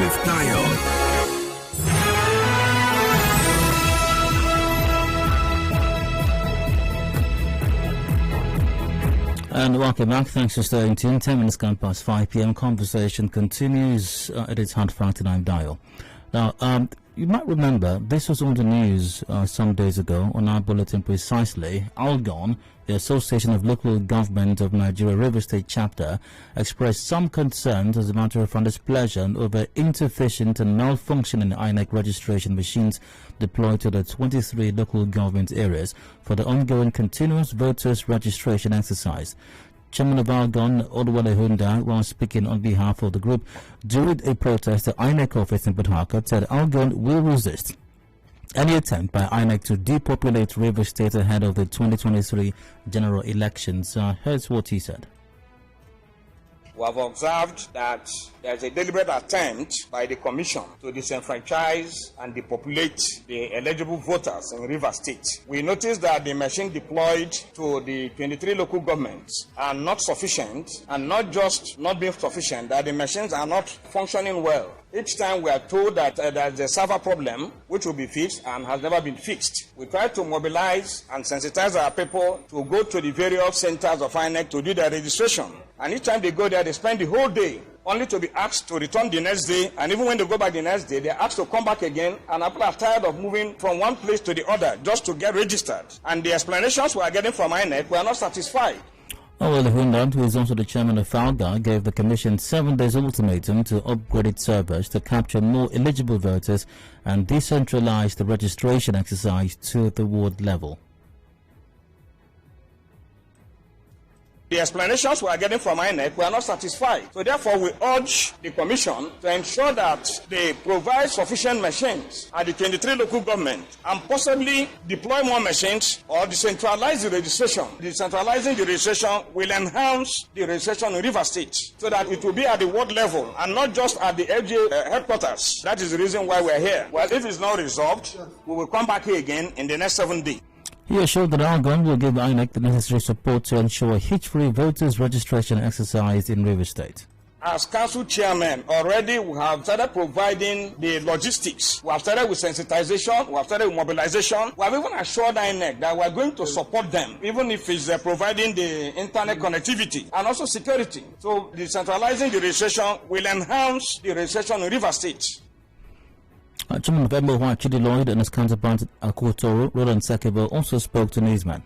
with Tayo. And welcome back. Thanks for staying tuned. 10 minutes gone past 5 p.m. Conversation continues at its hard fact and I'm Dial. Now, you might remember this was on the news some days ago on our bulletin precisely. ALGON, the Association of Local Government of Nigeria River State Chapter, expressed some concerns as a matter of displeasure over insufficient and malfunctioning INEC registration machines deployed to the 23 local government areas for the ongoing continuous voters registration exercise. Chairman of ALGON, Oluwale Hunda, while speaking on behalf of the group during a protest at INEC office in Port Harcourt, said ALGON will resist any attempt by INEC to depopulate River State ahead of the 2023 general elections. Here's what he said. We have observed that there is a deliberate attempt by the Commission to disenfranchise and depopulate the eligible voters in River State. We noticed that the machine deployed to the 23 local governments are not sufficient, and not just not being sufficient, that the machines are not functioning well. Each time we are told that there is a server problem which will be fixed and has never been fixed. We try to mobilize and sensitize our people to go to the various centers of INEC to do their registration. And each time they go there, they spend the whole day only to be asked to return the next day. And even when they go back the next day, they're asked to come back again. And people are tired of moving from one place to the other just to get registered. And the explanations we are getting from INEC, we are not satisfied. Oluwale Hunda, who is also the chairman of Effanga, gave the Commission 7 days ultimatum to upgrade its servers to capture more eligible voters and decentralize the registration exercise to the ward level. The explanations we are getting from INEC, we are not satisfied. So therefore, we urge the Commission to ensure that they provide sufficient machines at the 23 local governments and possibly deploy more machines or decentralize the registration. Decentralizing the registration will enhance the registration in River State so that it will be at the ward level and not just at the FJ headquarters. That is the reason why we are here. Well, if it's not resolved, we will come back here again in the next 7 days. He assured that ALGON will give INEC the necessary support to ensure a hitch-free voters registration exercise in River State. As council chairman, already we have started providing the logistics. We have started with sensitization, we have started with mobilization. We have even assured INEC that we are going to support them, even if it's providing the internet connectivity and also security. So decentralizing the registration will enhance the registration in River State. Chairman of MOY Chidi Lloyd and his counterpart Akotoro, Roland Sekebo, also spoke to Newsman.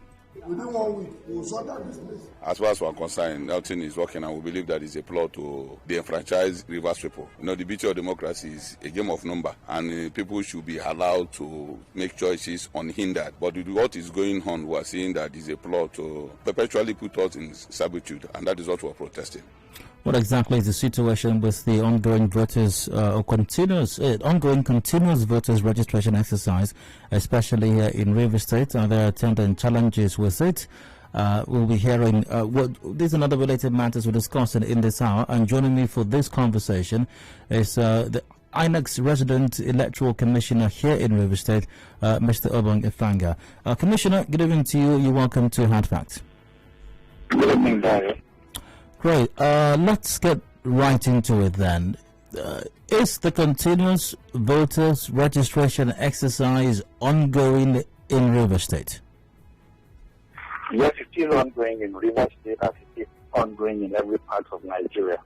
Within 1 week, we will sort that business. As far as we are concerned, nothing is working, and we believe that it's a plot to de-enfranchise Rivers people. You know, the beauty of democracy is a game of number, and people should be allowed to make choices unhindered. But with what is going on, we are seeing that it's a plot to perpetually put us in servitude, and that is what we are protesting. What exactly is the situation with the ongoing voters ongoing continuous voters registration exercise, especially here in River State? Are there attendant challenges with it? We'll be hearing these and other related matters we're discussing in this hour. And joining me for this conversation is the INEC's resident electoral commissioner here in River State, Mr. Effanga. Commissioner, good evening to you. You're welcome to Hard Facts. Good evening, Dario. Great. Let's get right into it then. Is the continuous voters registration exercise ongoing in River State? Yes, it's still ongoing in River State as it is ongoing in every part of Nigeria.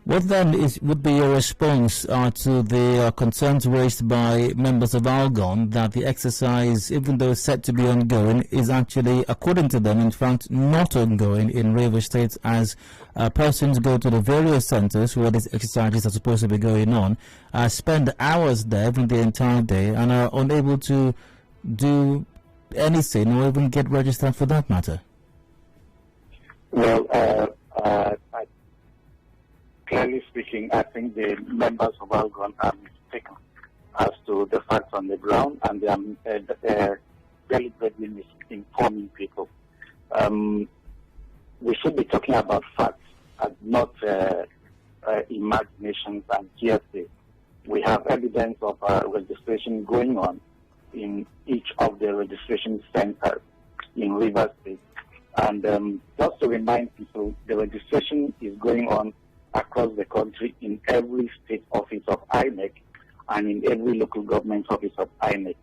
What then would be your response to the concerns raised by members of ALGON that the exercise, even though said to be ongoing, is actually, according to them, in fact, not ongoing in River State, as persons go to the various centres where these exercises are supposed to be going on, spend hours there, even the entire day, and are unable to do anything or even get registered for that matter? Well, clearly speaking, I think the members of ALGON are mistaken as to the facts on the ground, and they are deliberately misinforming people. We should be talking about facts and not imaginations and hearsay. We have evidence of registration going on in each of the registration centers in River State. And just to remind people, the registration is going on across the country in every state office of INEC and in every local government office of INEC.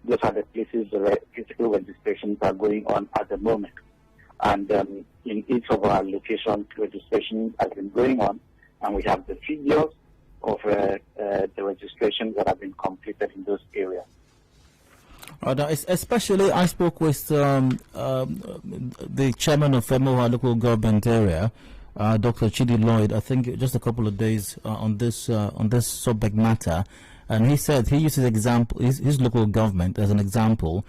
Those are the places the physical registrations are going on at the moment. And in each of our locations, registration has been going on, and we have the figures of the registrations that have been completed in those areas. Especially, I spoke with the chairman of Emoha local government area, Dr. Chidi Lloyd, I think just a couple of days on this subject matter, and he said he uses example his local government as an example.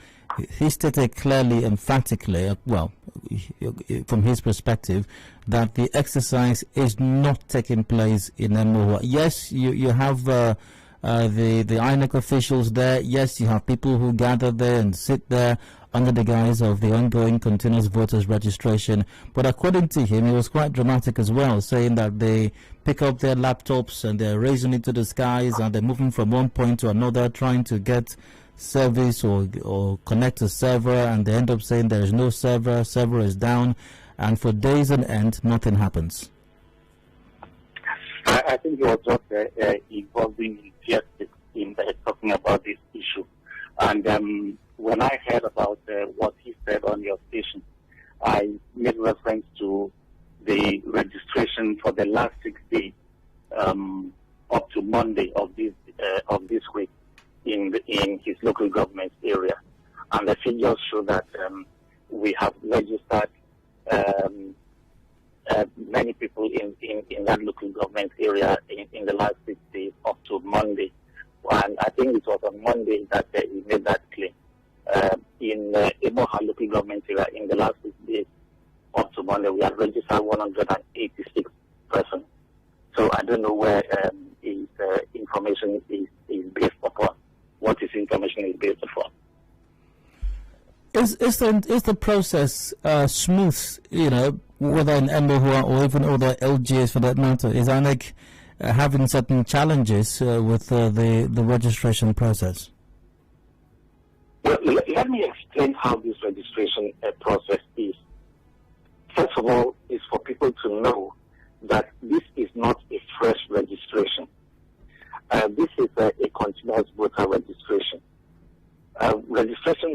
He stated clearly, emphatically, well, from his perspective, that the exercise is not taking place in Emoha. Yes, you have the INEC officials there. Yes, you have people who gather there and sit there under the guise of the ongoing continuous voters registration. But according to him, he was quite dramatic as well, saying that they pick up their laptops and they're raising it to the skies and they're moving from one point to another, trying to get service or connect a server, and they end up saying there is no server is down, and for days on end, nothing happens. I think you were just involving in talking about this issue. And when I heard about what he said on your station, I made reference to the registration for the last 6 days up to Monday of this week in his local government area. And the figures show that we have registered many people in that local government area in the last 6 days up to Monday. And I think it was on Monday that he made that claim. In Emoha local government area, in the last 6 days up to Monday, we have registered 186 persons. So I don't know where his information is based upon, what his information is based upon. Is the process smooth, whether in Emoha or even other LGAs for that matter? Is INEC having certain challenges with the registration process? Well, let me explain how this registration process is. First of all, is for people to know that this is not a fresh registration. This is a continuous voter registration. Registration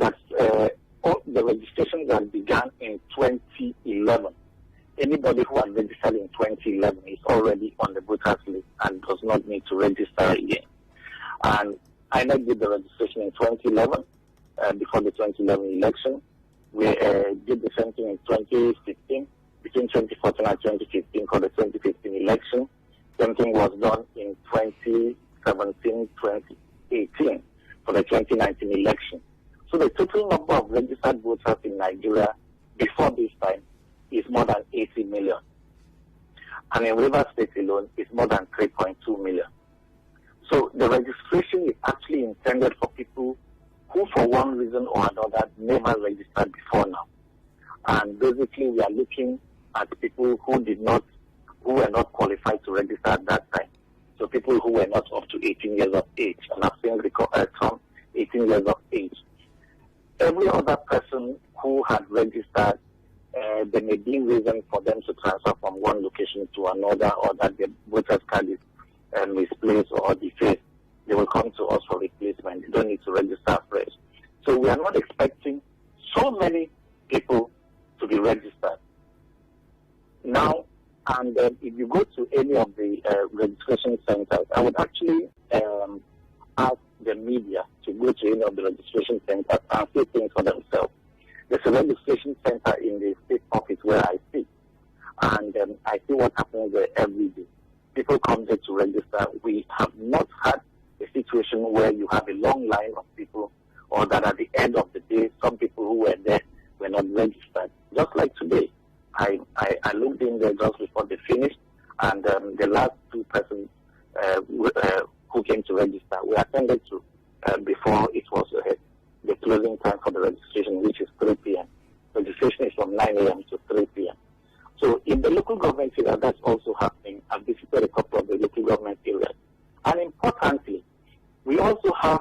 the registration that began in 2011. Anybody who has registered in 2011 is already on the voters list and does not need to register again. And INEC did the registration in 2011, before the 2011 election. We did the same thing in 2015, between 2014 and 2015 for the 2015 election. Same thing was done in 2017, 2018 for the 2019 election. So the total number of registered voters in Nigeria before this time is more than 80 million. And in Rivers State alone, is more than 3.2 million. So the registration is actually intended for people who, for one reason or another, never registered before now. And basically, we are looking at people who were not qualified to register at that time. So people who were not up to 18 years of age, and I've seen some 18 years of age. Every other person who had registered, there may be reason for them to transfer from one location to another, or that the voter's card is misplaced or defaced. They will come to us for replacement. They don't need to register fresh. So we are not expecting so many people to be registered. Now, and if you go to any of the registration centers, I would actually ask the media to go to any of the registration centers and see things for themselves. There's a registration center in the state office where I sit, and I see what happens there every day. People come there to register. We have not had a situation where you have a long line of people, or that at the end of the day, some people who were there were not registered. Just like today, I looked in there just before they finished, and the last two persons who came to register were attended to before it was the closing time for the registration, which is 3 p.m. Registration is from 9 a.m. to 3 p.m. So in the local government area, that's also happening. I've visited a couple of the local government areas. And importantly, we also have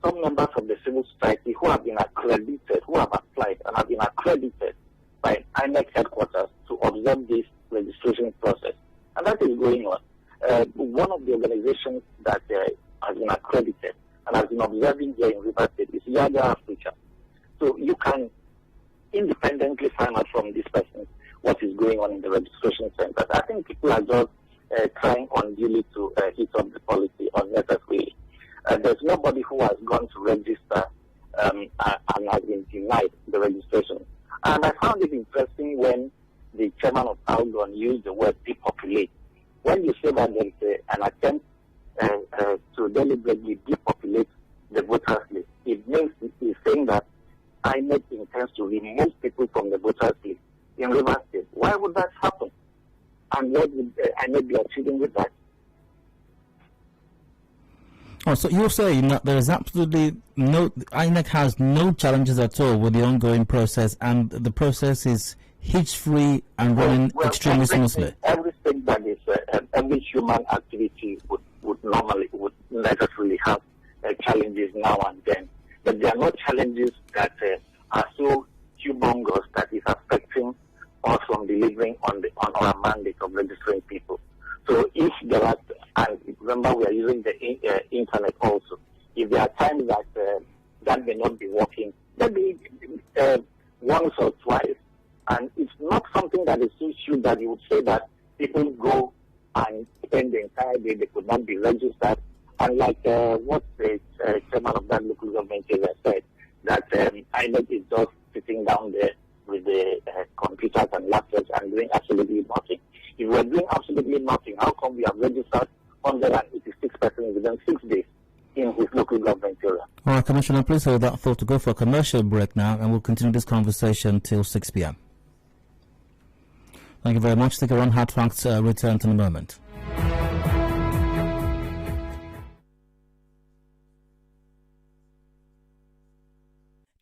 some members of the civil society who have been accredited, who have applied and have been accredited by INEC headquarters to observe this registration process. And that is going on. One of the organizations that has been accredited and has been observing here in River State is Yaga Africa. So you can independently find out from this person what is going on in the registration center. I think people are just trying unduly to hit up the policy unnecessarily. There's nobody who has gone to register and has been denied the registration. And I found it interesting when the chairman of Algon used the word depopulate. When you say that there's an attempt to deliberately depopulate the voters list, it means he's saying that INEC intends to remove people from the voters list in River State. Why would that happen? And what would INEC be achieving with that? Oh, so you're saying that there is absolutely INEC has no challenges at all with the ongoing process, and the process is hitch-free and running extremely smoothly? Everything that is, every human activity would necessarily have challenges now and then. But there are no challenges that are so humongous that is affecting us from delivering on our mandate of registering people. So if there are, and remember we are using the internet also, if there are times that that may not be working, maybe once or twice, and it's not something that is so huge that you would say that people go and spend the entire day, they could not be registered. And like what the chairman of that local government said, that INEC is just sitting down there with the computers and laptops and doing absolutely nothing. If we're doing absolutely nothing, how come we have registered 186 persons within 6 days in his local government area? All right, Commissioner, please hold that thought to go for a commercial break now, and we'll continue this conversation till 6 p.m. Thank you very much. Stick around. Hard Facts return in a moment.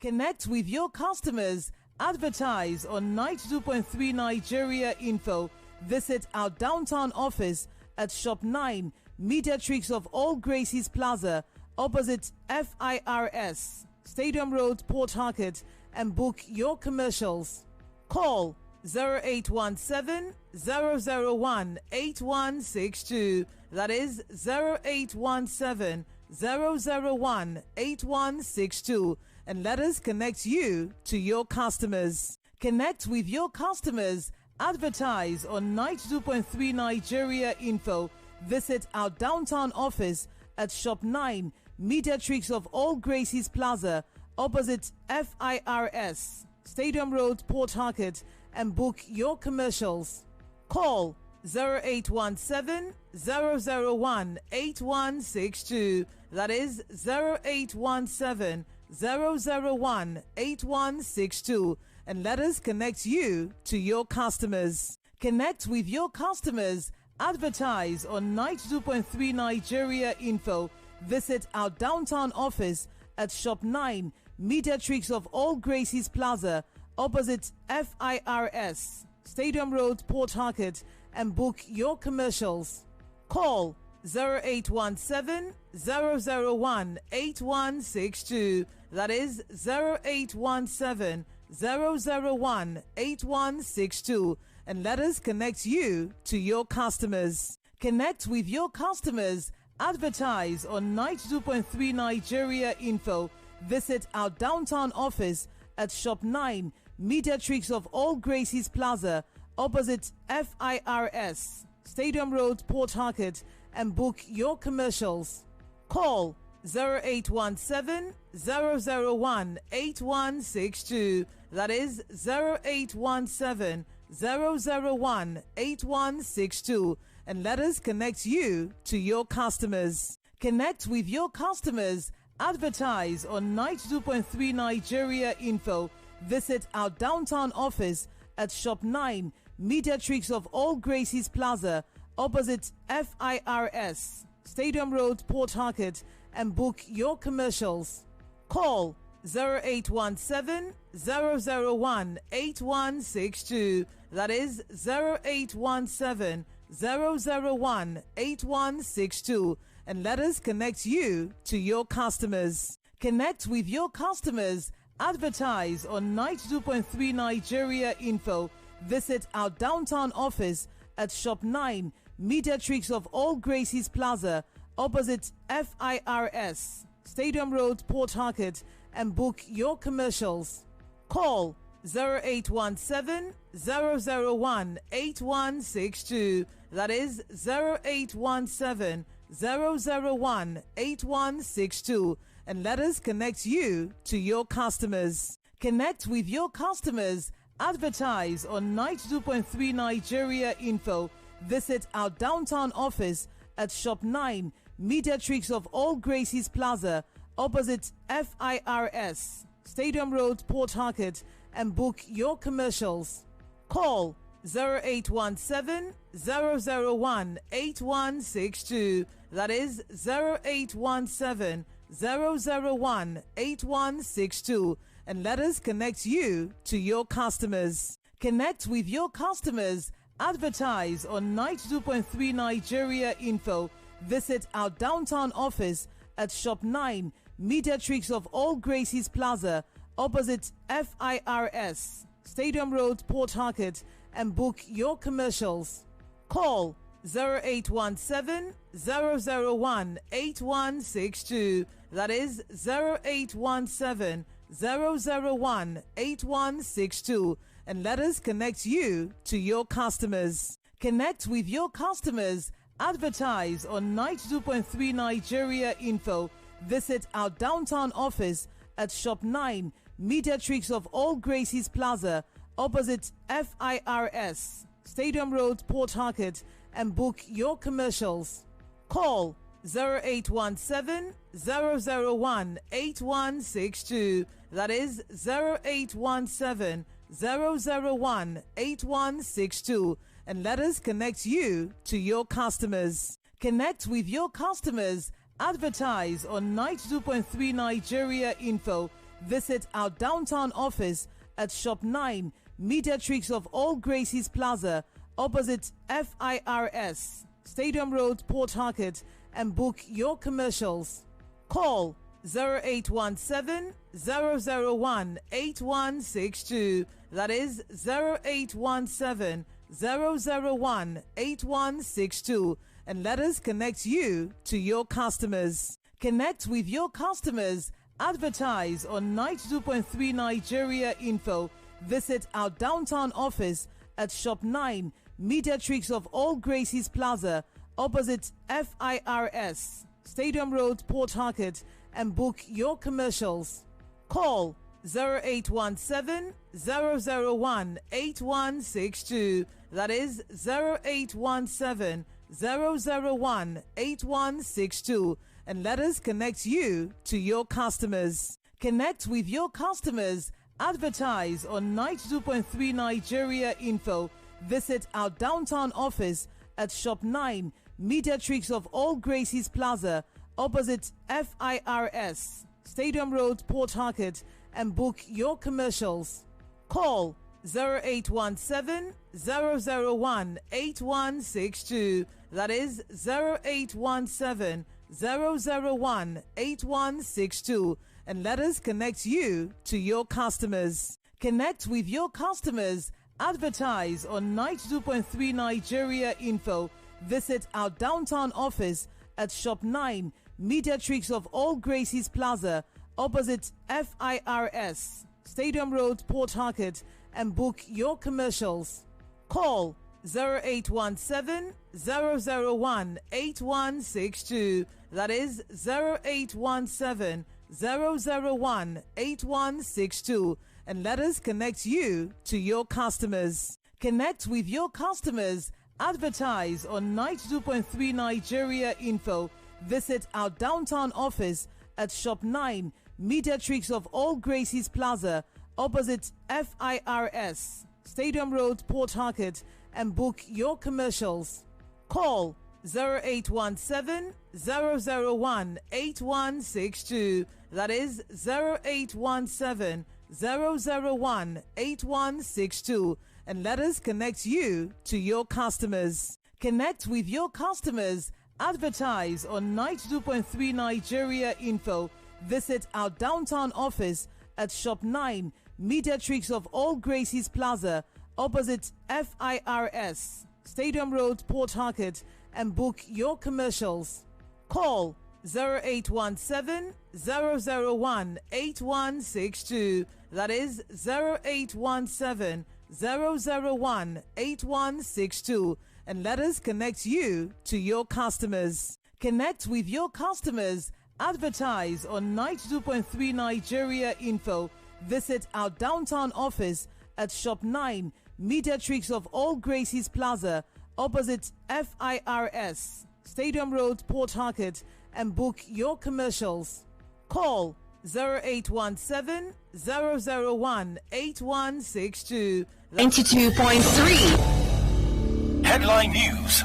Connect with your customers. Advertise on 92.3 Nigeria Info. Visit our downtown office at Shop 9, Mediatrix of All Gracies Plaza, opposite FIRS, Stadium Road, Port Harcourt, and book your commercials. Call 0817 001 8162. That is 0817 001 8162. And let us connect you to your customers. Connect with your customers. Advertise on 92.3 Nigeria Info. Visit our downtown office at Shop 9, Mediatrix of All Gracies Plaza, opposite FIRS, Stadium Road, Port Harcourt, and book your commercials. Call 0817 001 8162. That is 0817 001 8162, and let us connect you to your customers. Connect with your customers. Advertise on 92.3 Nigeria Info. Visit our downtown office at Shop 9, Mediatrix of All Gracies Plaza, opposite FIRS, Stadium Road, Port Harcourt, and book your commercials. Call 0817 001 8162. That is 0817 001 8162. And let us connect you to your customers. Connect with your customers. Advertise on 92.3 Nigeria Info. Visit our downtown office at Shop 9, Mediatrix of All Gracies Plaza, opposite FIRS, Stadium Road, Port Harcourt, and book your commercials. Call 0817 001 8162. That is 0817 001 8162. And let us connect you to your customers. Connect with your customers. Advertise on 92.3 Nigeria Info. Visit our downtown office at Shop 9, Mediatrix of All Gracies Plaza, opposite FIRS, Stadium Road, Port Harcourt, and book your commercials. Call 0817 001 8162. That is 0817 001 8162. And let us connect you to your customers. Connect with your customers. Advertise on 92.3 Nigeria Info. Visit our downtown office at Shop 9, Mediatrix of All Gracies Plaza, opposite FIRS, Stadium Road, Port Harcourt, and book your commercials. Call 0817 001 8162. That is 0817 001 8162. And let us connect you to your customers. Connect with your customers. Advertise on 92.3 Nigeria Info. Visit our downtown office at Shop 9, Mediatrix of All Gracies Plaza, opposite FIRS, Stadium Road, Port Harcourt, and book your commercials. Call 0817 001 8162. That is 0817 001 8162. And let us connect you to your customers. Connect with your customers. Advertise on 92.3 Nigeria Info. Visit our downtown office at Shop 9, Mediatrix of All Gracies Plaza, opposite FIRS, Stadium Road, Port Harcourt, and book your commercials. Call 0817 001 8162. That is 0817 001 8162. And let us connect you to your customers. Connect with your customers. Advertise on 92.3 Nigeria Info. Visit our downtown office at Shop 9, Mediatrix of All Gracies Plaza, opposite FIRS, Stadium Road, Port Harcourt, and book your commercials. Call 0817 001 8162. That is 0817 001 8162. And let us connect you to your customers. Connect with your customers. Advertise on 92.3 Nigeria Info. Visit our downtown office at Shop 9, Mediatrix of All Gracies Plaza, opposite FIRS, Stadium Road, Port Harcourt, and book your commercials. Call 0817 001 8162. That is 0817 001 8162. And let us connect you to your customers. Connect with your customers. Advertise on 92.3 Nigeria Info. Visit our downtown office at Shop 9, Mediatrix of All Gracies Plaza, opposite FIRS, Stadium Road, Port Harcourt, and book your commercials. Call 0817 001 8162. That is 0817 001 8162. And let us connect you to your customers. Connect with your customers. Advertise on 92.3 Nigeria Info. Visit our downtown office at Shop 9, Mediatrix of All Gracies Plaza, opposite FIRS, Stadium Road, Port Harcourt, and book your commercials. Call 0817 001 8162. That is 0817 001 8162. And let us connect you to your customers. Connect with your customers. Advertise on 92.3 Nigeria Info. Visit our downtown office at Shop 9, Mediatrix of All Gracies Plaza, opposite FIRS, Stadium Road, Port Harcourt, and book your commercials. Call 0817 001 8162. That is 0817 001 8162. And let us connect you to your customers. Connect with your customers. Advertise on 92.3 Nigeria Info. Visit our downtown office at Shop 9, Mediatrix of All Gracies Plaza, opposite FIRS, Stadium Road, Port Harcourt, and book your commercials. Call 0817 001 8162. That is 0817 001 8162. And let us connect you to your customers. Connect with your customers. Advertise on 92.3 Nigeria Info. Visit our downtown office at Shop 9, Mediatrix of All Gracies Plaza, opposite FIRS, Stadium Road, Port Harcourt, and book your commercials. Call 0817 001 8162. That is 0817 001 8162. And let us connect you to your customers. Connect with your customers. Advertise on 92.3 Nigeria Info. Visit our downtown office at Shop 9, Mediatrix of All Gracies Plaza, opposite FIRS, Stadium Road, Port Harcourt, and book your commercials. Call 0817 001 8162. 92.3 Headline News.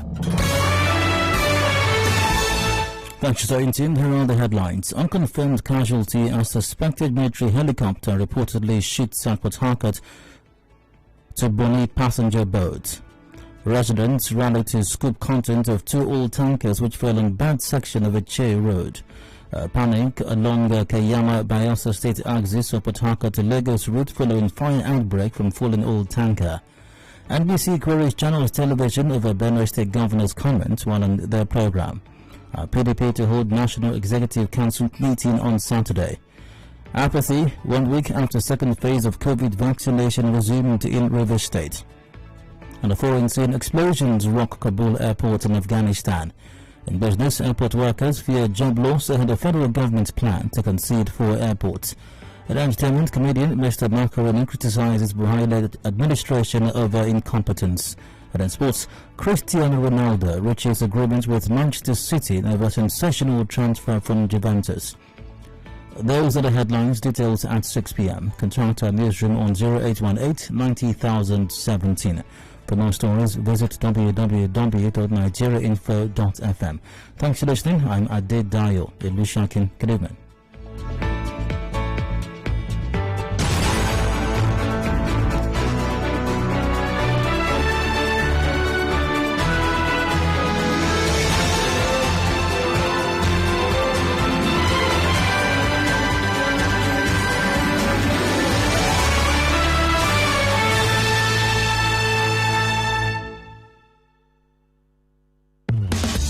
Thanks for tuning. Here are the headlines. Unconfirmed casualty as suspected military helicopter reportedly shoots at Port Harcourt to Bonny passenger boat. Residents rallied to scoop content of two old tankers which fell on bad section of Iche Road. Panic along Kayama Bayelsa State axis of Port Harcourt to Lagos route following fire outbreak from fallen old tanker. NBC queries Channels Television over Benue State Governor's comments while on their program. PDP to hold National Executive Council meeting on Saturday. Apathy 1 week after second phase of COVID vaccination resumed in Rivers State. And a foreign scene explosions rock Kabul airport in Afghanistan. In business, airport workers fear job loss ahead of federal government's plan to concede 4 airports. In entertainment, comedian Mr. Macaroni criticizes Buhari-led administration over incompetence. And in sports, Cristiano Ronaldo reaches agreement with Manchester City over sensational transfer from Juventus. Those are the headlines. Details at 6 p.m. Contact our newsroom on 0818 90017. For more stories, visit www.nigeriainfo.fm. Thanks for listening. I'm Adedayo Elusakin. Good evening.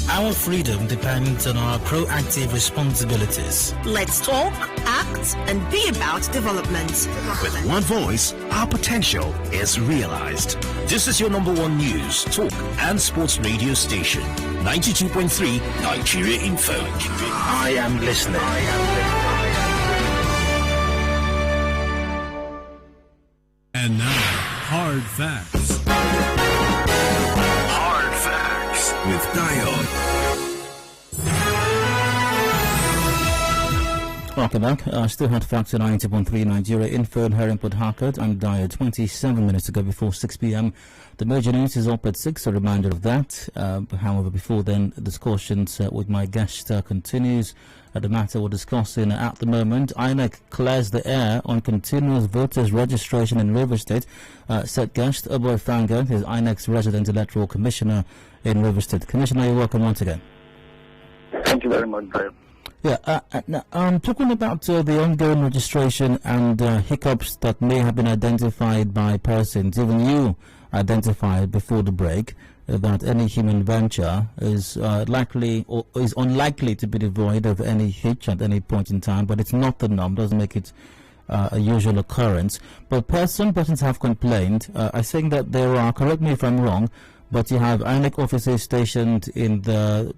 Our freedom depends on our proactive responsibilities. Let's talk, act, and be about development. With one voice, our potential is realized. This is your number one news, talk, and sports radio station. 92.3 Nigeria Info. I am listening. And now, hard facts. Hard facts with Dion. Welcome back. Still had facts at 90.3 Nigeria Info here in Port Harcourt. I'm Dyer. 27 minutes to go before 6 p.m. The major news is up at 6, a reminder of that. However, before then, the discussions with my guest continues. The matter we're discussing at the moment, INEC clears the air on continuous voters registration in Rivers State. Said guest, Effanga, is INEC's resident electoral commissioner in Rivers State. Commissioner, you're welcome once again. Thank you very much, Dyer. Yeah, talking about the ongoing registration and hiccups that may have been identified by persons, even you identified before the break, that any human venture is likely or is unlikely to be devoid of any hitch at any point in time, but it's not the norm, doesn't make it a usual occurrence. But some persons have complained, I think that there are, correct me if I'm wrong, but you have INEC officers stationed in the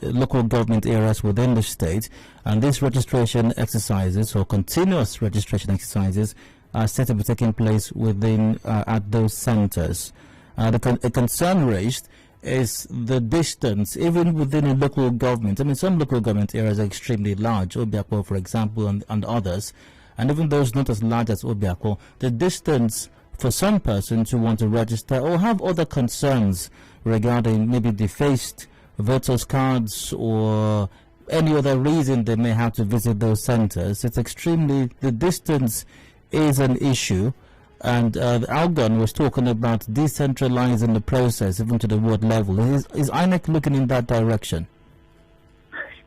local government areas within the state, and these registration exercises or continuous registration exercises are set to be taking place within at those centers. A concern raised is the distance, even within a local government. I mean, some local government areas are extremely large, Obiakpo, for example, and others, and even those not as large as Obiakpo, the distance for some persons who want to register or have other concerns regarding maybe defaced voters' cards or any other reason they may have to visit those centers, the distance is an issue. And Algon was talking about decentralizing the process even to the ward level. Is INEC looking in that direction?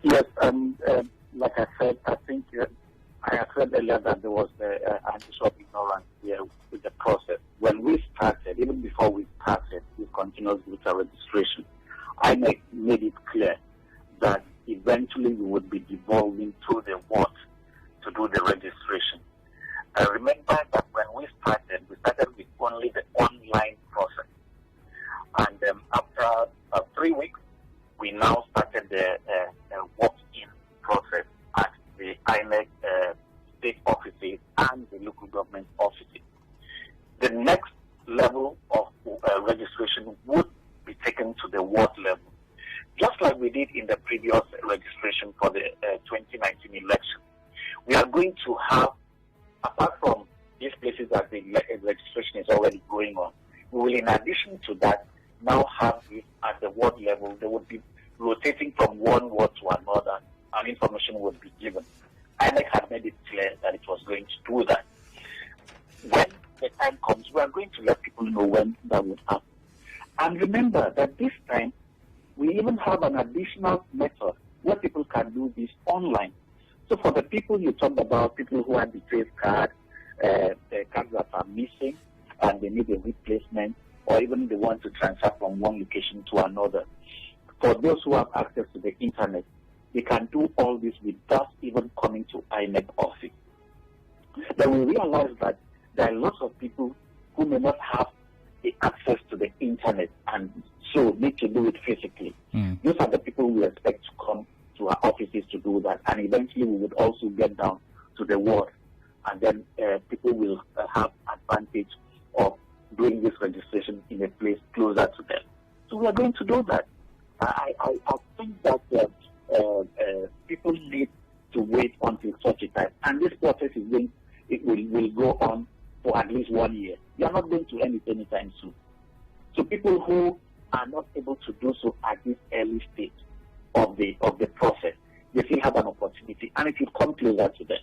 Yes, like I said, I think I had said earlier that there was anti-shop ignorance here with the process. When we started, even before we started this continuous the next level of registration would be taken to the ward level, just like we did in the previous registration for the 2019 election. We are going to have, apart from these places that the registration is already going on, we will, in addition to that, now have it at the ward level. They would be rotating from one ward to another, and information would be given. INEC had made it clear that it was going to do that. When the time comes, we are going to let people know when that would happen. And remember that this time, we even have an additional method where people can do this online. So for the people you talked about, people who have the trace card, the cards that are missing and they need a replacement, or even they want to transfer from one location to another, for those who have access to the internet, they can do all this without even coming to INEC office. Then we realize that there are lots of people who may not have the access to the internet and so need to do it physically. Those are the people we expect to come to our offices to do that, and eventually we would also get down to the ward, and then people will have advantage of doing this registration in a place closer to them. So we are going to do that. I think that people need to wait until such a time, and this process will go on for at least 1 year. We are not going to end it anytime soon. So people who are not able to do so at this early stage of the process, they still have an opportunity, and it will come closer to them.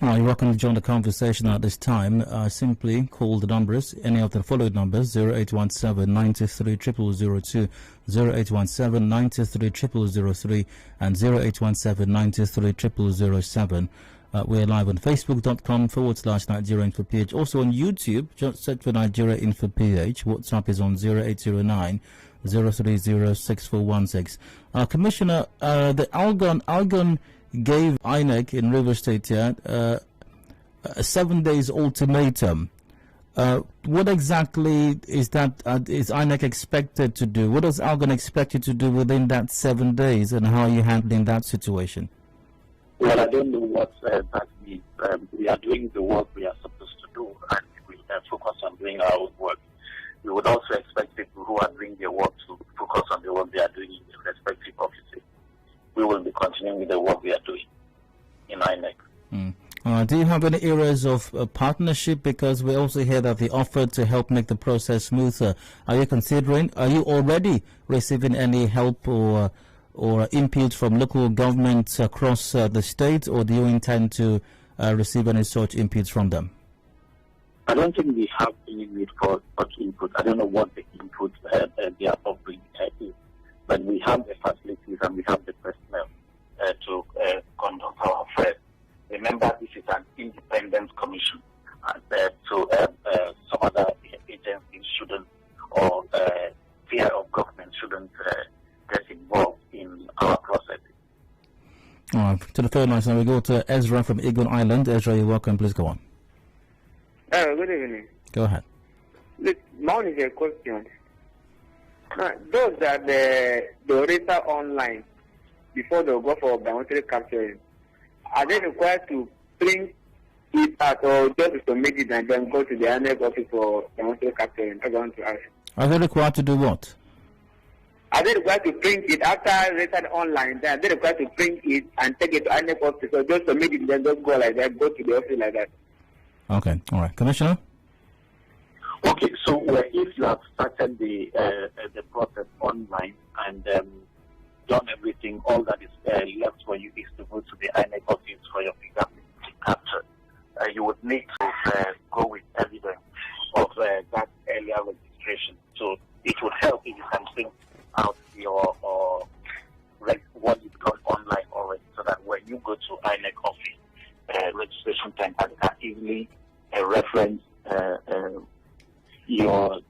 You're welcome to join the conversation at this time. Simply call the numbers, any of the following numbers: 0817 93 0002, 0817 93 0003, and 0817 93 0007. We're live on facebook.com/Nigeria Info PH. Also on YouTube, just search for Nigeria Info PH. WhatsApp is on 0809 030 6416. Commissioner, the Algon gave INEC in Rivers State here a 7 days ultimatum. What exactly is that? Is INEC expected to do? What does Algon expect you to do within that 7 days, and how are you handling that situation? Well, I don't know what that means. We are doing the work we are supposed to do, and we will focus on doing our own work. We would also expect people who are doing their work to focus on the work they are doing in their respective offices. We will be continuing with the work we are doing in INEC. Do you have any areas of partnership? Because we also hear that they offered to help make the process smoother. Are you already receiving any help or input from local governments across the state, or do you intend to receive any such inputs from them? I don't think we have any need for such input. I don't know what the input they are offering is, but we have the facilities and we have the personnel to conduct our affairs. Remember, this is an independent commission, and so some other agencies shouldn't, or fear of government shouldn't get involved in our process. All right, to the third line, so we go to Ezra from Eagle Island. Ezra, you're welcome. Please go on. Good evening. Go ahead. Look, mine is a question. Those that the register online before they go for biometric capturing, are they required to print it out or just submit it and then go to the INEC office for biometric capturing? I want to ask. Are they required to do what? Are they required to print it after registered online? Then are they required to print it and take it to INEC office or just submit it and then just go like that, go to the office like that? Okay, all right. Commissioner? Okay, so if you have started the process online and done everything, all that is left for you is to go to the INEC office for your fingerprint capture. You would need to go with evidence of that earlier registration. So it would help if you can print out your what you've done online already, so that when you go to INEC office registration time, you can easily reference your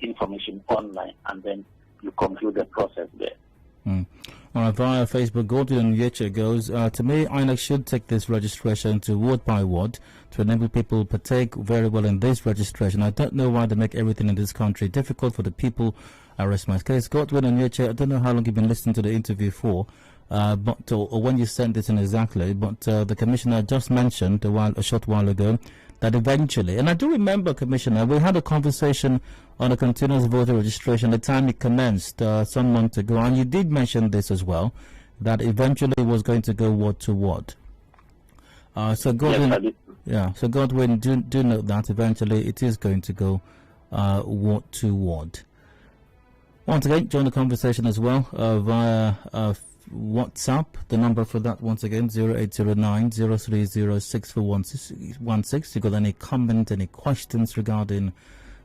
information online, and then you conclude the process there. All right, via Facebook, Gordon Yeche goes, to me, INEC should take this registration to ward by ward to enable people partake very well in this registration. I don't know why they make everything in this country difficult for the people. I rest my case. Godwin and Yeche, I don't know how long you've been listening to the interview for, or when you sent this in exactly, but the Commissioner just mentioned a short while ago that eventually, and I do remember, Commissioner, we had a conversation on a continuous voter registration at the time it commenced some months ago, and you did mention this as well, that eventually it was going to go ward to ward. So Godwin, so Godwin, do note that eventually it is going to go ward to ward. Once again, join the conversation as well via WhatsApp. The number for that, once again, 0809 030 6416. You got any comment, any questions regarding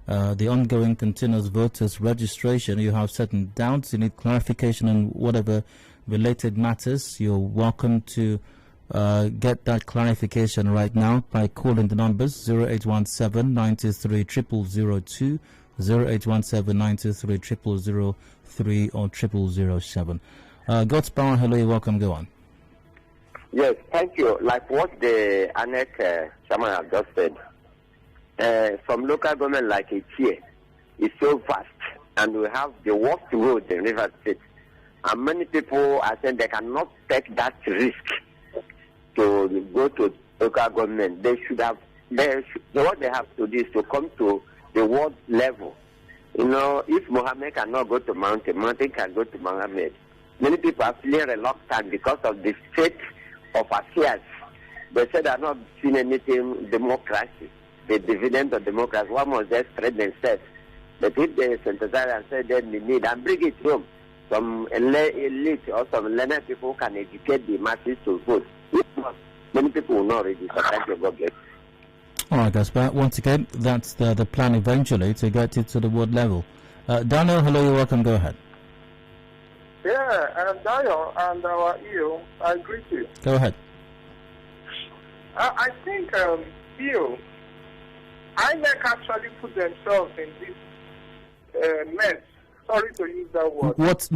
the ongoing continuous voters registration? You have certain doubts, you need clarification on whatever related matters, you're welcome to get that clarification right now by calling the numbers 0817 93 0002, 0817 93 0003 or 0007. God's Power, hello, you're welcome, go on. Yes, thank you. Like what the INEC chairman have just said, from local government like Ichie is so vast, and we have the worst road in River State, and many people are saying they cannot take that risk to go to local government. They should have, what they have to do is to come to the world level. You know, if Mohammed cannot go to mountain, mountain can go to Mohammed. Many people are feeling reluctant because of the state of affairs. They said they have not seen anything democracy, the dividend of democracy. One must just spread themselves. But if they synthesize and say then we need and bring it home, some elite or some learned people can educate the masses to vote. If not, many people will not register. Thank you, God bless. All right, Gaspar. Once again, that's the plan eventually to get it to the ward level. Daniel, hello, you're welcome. Go ahead. Yeah, Daniel and our EO, I greet you. Go ahead. I think EO, INEC actually put themselves in this mess. Sorry to use that word. What?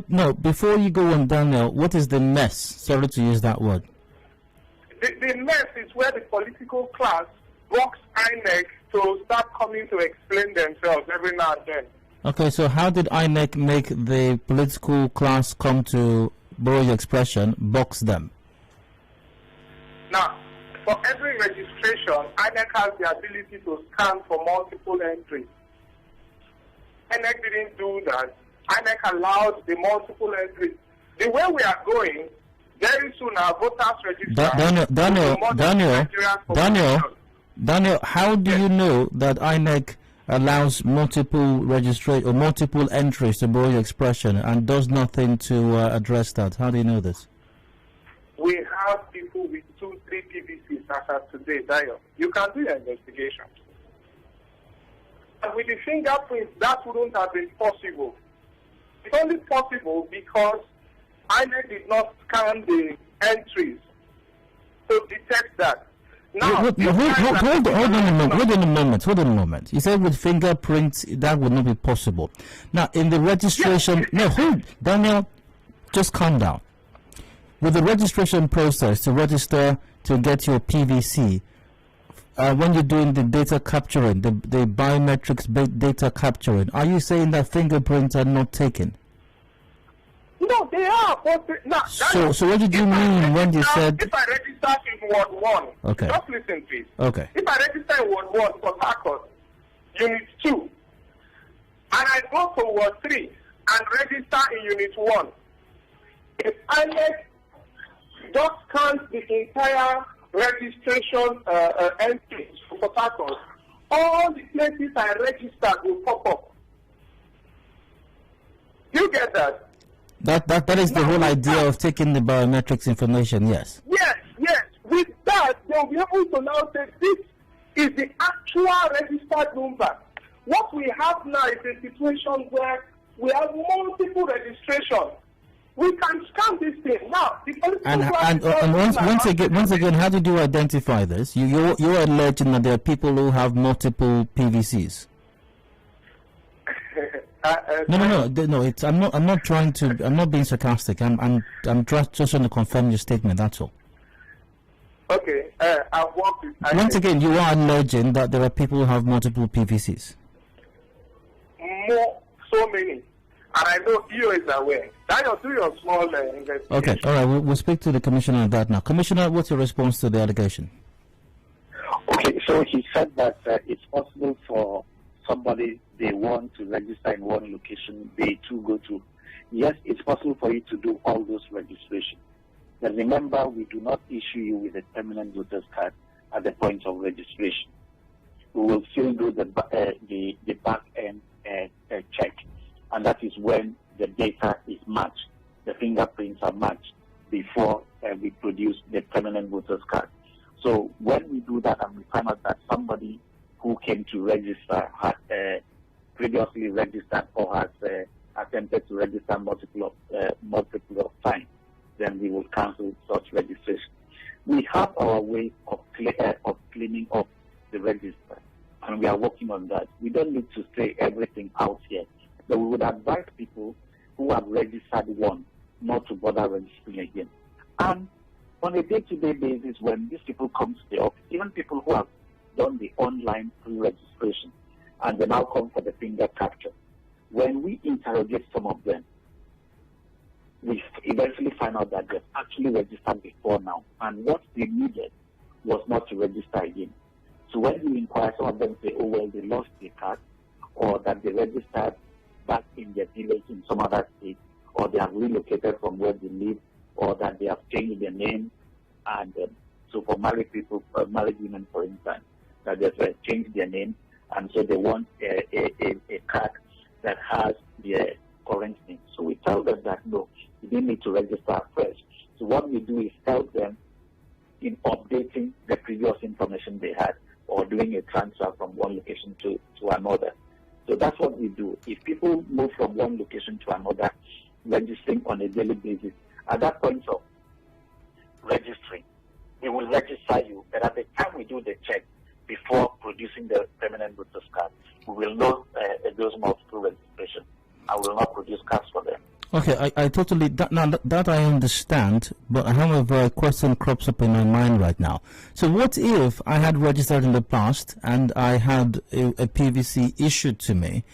No, before you go on, Daniel, what is the mess? Sorry to use that word. The mess is where the political class blocks INEC to start coming to explain themselves every now and then. Okay, so how did INEC make the political class come to, borrow your expression, box them? Now, for every registration, INEC has the ability to scan for multiple entries. INEC didn't do that. INEC allowed the multiple entries. The way we are going, very soon our voters register. Daniel, how do you know that INEC allows multiple registration or multiple entries, to borrow your expression, and does nothing to address that? How do you know this? We have people with 2-3 PVCs as of today, Daniel. You can do your investigation. And with the fingerprints, that wouldn't have been possible. It's only possible because INEC did not scan the entries to detect that. Now, hold on a moment. You said with fingerprints that would not be possible. Now, in the registration, Daniel, just calm down. With the registration process to register to get your PVC, when you're doing the data capturing, the biometrics data capturing, are you saying that fingerprints are not taken? No, they are. So what did you mean when you said... If I register in Ward 1, okay. Just listen, please. Okay. If I register in Ward 1 for Harcourt, Unit 2, and I go to Ward 3 and register in Unit 1, if INEC just scans the entire registration entries for Harcourt, all the places I registered will pop up. You get that? That is the whole idea of taking the biometrics information, yes. Yes. With that, they'll be able to now say this is the actual registered number. What we have now is a situation where we have multiple registrations. We can scan this thing. Now, the political once again, how did you identify this? You're alleging that there are people who have multiple PVCs. No. I'm not trying to. I'm not being sarcastic. I'm just trying to confirm your statement. That's all. Okay. Once again, you are alleging that there are people who have multiple PVCs. So many, and I know you is aware. Daniel, do your small investigation. Okay. All right. We'll speak to the commissioner on that now. Commissioner, what's your response to the allegation? Okay, so he said that it's possible for somebody they want to register in one location, they too go to. Yes, it's possible for you to do all those registrations. But remember, we do not issue you with a permanent voter's card at the point of registration. We will still do the back end check, and that is when the data is matched, the fingerprints are matched before we produce the permanent voter's card. So when we do that and we find out that somebody who came to register had previously registered or has attempted to register multiple times, then we will cancel such registration. We have our way of cleaning up the register, and we are working on that. We don't need to say everything out here, but we would advise people who have registered one not to bother registering again. And on a day-to-day basis, when these people come to the office, even people who have done the online pre-registration and they now come for the finger capture, when we interrogate some of them, we eventually find out that they've actually registered before now, and what they needed was not to register again. So when we inquire, some of them say, oh, well, they lost their card, or that they registered back in their village in some other state, or they have relocated from where they live, or that they have changed their name. And so for married people, married women, for instance, that they've changed their name, and so they want a card that has their current name. So we tell them that, no, they need to register first. So what we do is help them in updating the previous information they had, or doing a transfer from one location to another. So that's what we do. If people move from one location to another, registering on a daily basis, at that point of registering, we will register you, but at the time we do the check, before producing the permanent voter's card, we will know those multiple registration, and will not produce cards for them. Okay, I totally, that I understand, but however, a question crops up in my mind right now. So what if I had registered in the past and I had a PVC issued to me,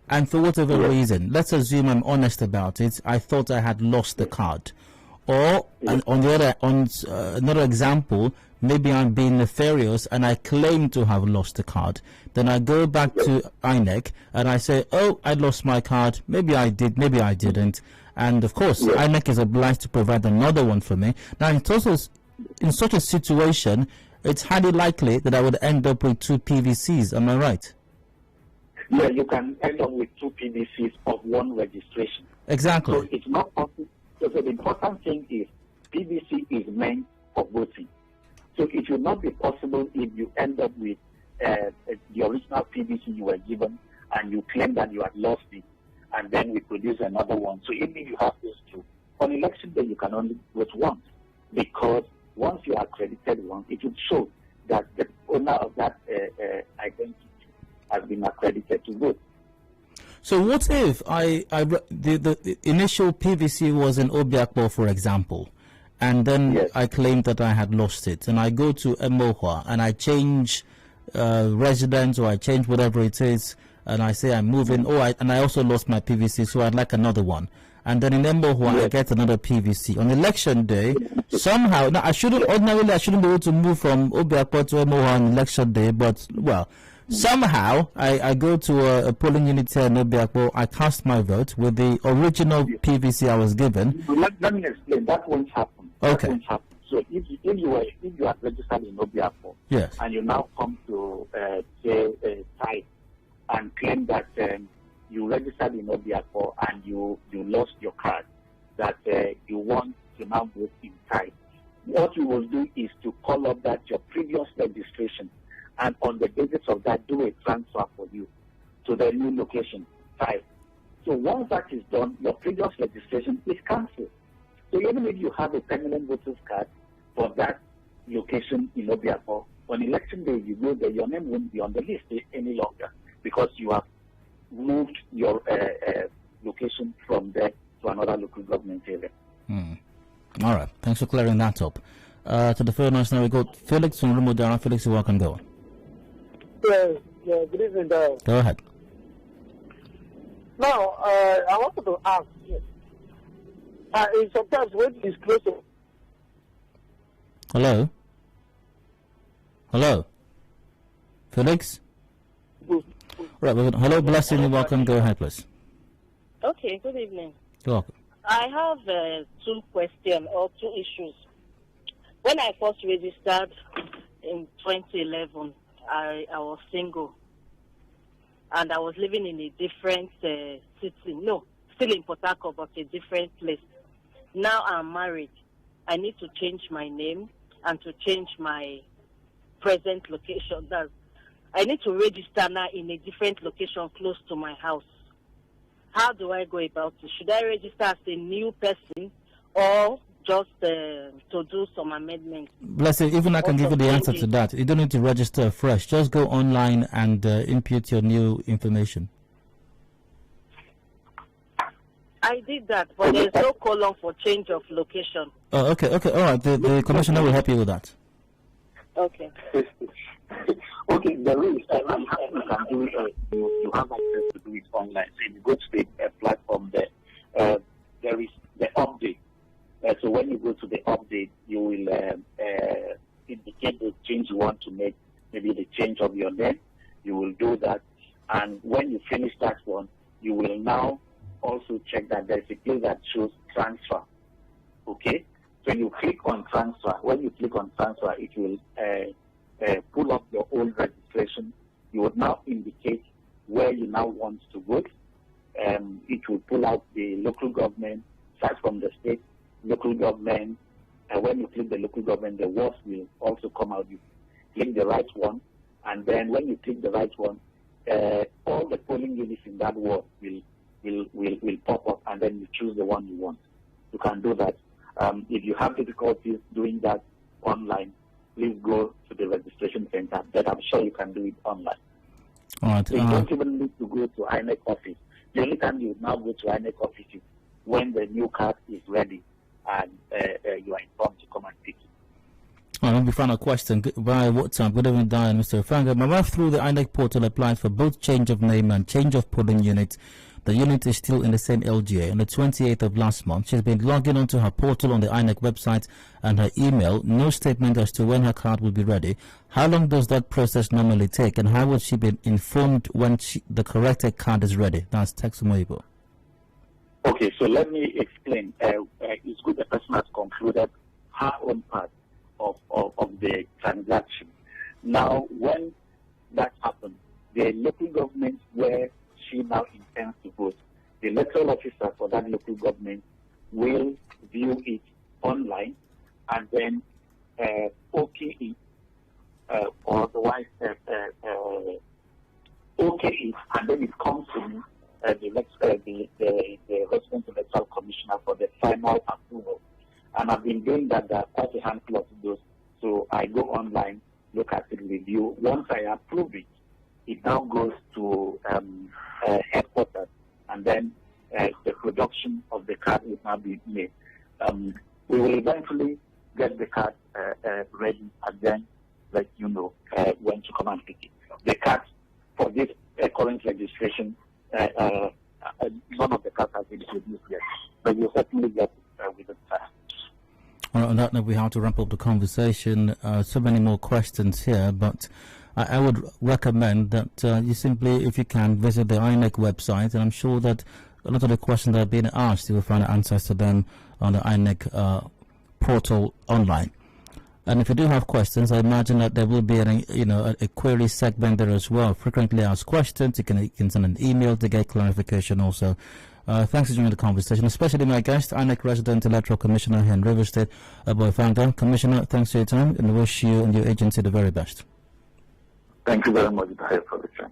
and for whatever reason, let's assume I'm honest about it, I thought I had lost the card. Or, another example, maybe I'm being nefarious and I claim to have lost the card. Then I go back to INEC and I say, oh, I lost my card. Maybe I did, maybe I didn't. And of course, INEC is obliged to provide another one for me. Now, in such a situation, it's highly likely that I would end up with two PVCs. Am I right? Yeah, you can end up with two PVCs of one registration. Exactly. So it's not possible. So the important thing is PVC is meant for voting. So it will not be possible if you end up with the original PVC you were given and you claim that you had lost it, and then we produce another one. So even if you have those two, on election day you can only vote once, because once you are accredited one, it will show that the owner of that identity has been accredited to vote. So what if the initial PVC was in Obiakpo, for example, and then I claimed that I had lost it, and I go to Emohua and I change residence, or I change whatever it is, and I say I'm moving, and I also lost my PVC, so I'd like another one. And then in Emohua I get another PVC. On election day, somehow, now I shouldn't be able to move from Obiakpo to Emohua on election day, but, well, somehow, I go to a polling unit here in Obiakpo, I cast my vote with the original PVC I was given. Let me explain. That won't happen. Okay. That won't happen. So if you are registered in Obiakpo, and you now come to say site and claim that you registered in Obiakpo and you lost your card, that you want to now vote in site, what you will do is to call up that your previous registration, and on the basis of that, do a transfer for you to the new location, site. So once that is done, your previous registration is cancelled. So even if you have a permanent voter's card for that location in Obiakpo, on election day you go there, your name won't be on the list any longer, because you have moved your location from there to another local government area. All right, thanks for clearing that up. To the phone now we got Felix from Rumudara. Felix, you welcome, go. Yes, good evening, Dale. Go ahead. Now, I wanted to ask, sometimes when it is close to... Hello? Hello? Felix? Right, hello, blessing you, welcome. Go ahead, please. Okay, good evening. You're welcome. I have two questions or two issues. When I first registered in 2011, I was single. And I was living in a different city. No, still in Port Harcourt, but a different place. Now I'm married. I need to change my name and to change my present location. I need to register now in a different location close to my house. How do I go about it? Should I register as a new person or just to do some amendments? Blessing, even I can give you the answer to that. You don't need to register afresh. Just go online and input your new information. I did that, but there's no column for change of location. Oh, okay, all right. The commissioner will help you with that. Okay. Okay, there is, you can do it, you have access to do it online. So if you go to the platform there, there is the update. So when you go to the update, you will indicate the change you want to make, maybe the change of your name. You will do that. And when you finish that one, you will now also check that there's a place that shows transfer. Okay? So you click on transfer. When you click on transfer, it will pull up your old registration. You would now indicate where you now want to vote. It will pull out the local government, start from the state, local government, and when you click the local government, the words will also come out. You click the right one, and then when you click the right one, all the polling units in that ward will pop up, and then you choose the one you want. You can do that. If you have difficulties doing that online, please go to the registration center. But I'm sure you can do it online. All right. So you don't even need to go to INEC office. The only time you now go to INEC office is when the new card is ready and you are informed to come and pick it. All right, let me find a question via WhatsApp. Good evening, Diane, Mr. Effanga. My wife through the INEC portal applied for both change of name and change of polling unit. The unit is still in the same LGA. On the 28th of last month, she's been logging onto her portal on the INEC website and her email. No statement as to when her card will be ready. How long does that process normally take, and how will she be informed when the corrected card is ready? That's text from Weibo. Okay, so let me explain. It's good the person has concluded her own part of the transaction. Now, when that happens, the local government where she now intends to vote, the electoral officer for that local government will view it online and then okay it, or otherwise okay it, and then it comes to me, the resident electoral commissioner for the final approval. And I've been doing that. There are quite a handful of those. So I go online, look at it, review. Once I approve it, it now goes to headquarters, and then the production of the card will now be made. We will eventually get the card ready, and then let you know when to come and pick it. The card for this current registration, none of the cards has been produced yet, but you'll certainly get it within time. All right, on that note, we have to wrap up the conversation. So many more questions here, but I would recommend that you simply, if you can, visit the INEC website, and I'm sure that a lot of the questions that are being asked, you will find answers to them on the INEC portal online. And if you do have questions, I imagine that there will be a query segment there as well. Frequently asked questions, you can send an email to get clarification also. Thanks for joining the conversation, especially my guest, INEC Resident Electoral Commissioner here in Rivers State, Effanga. Commissioner, thanks for your time, and wish you and your agency the very best. Thank you very much, for the time.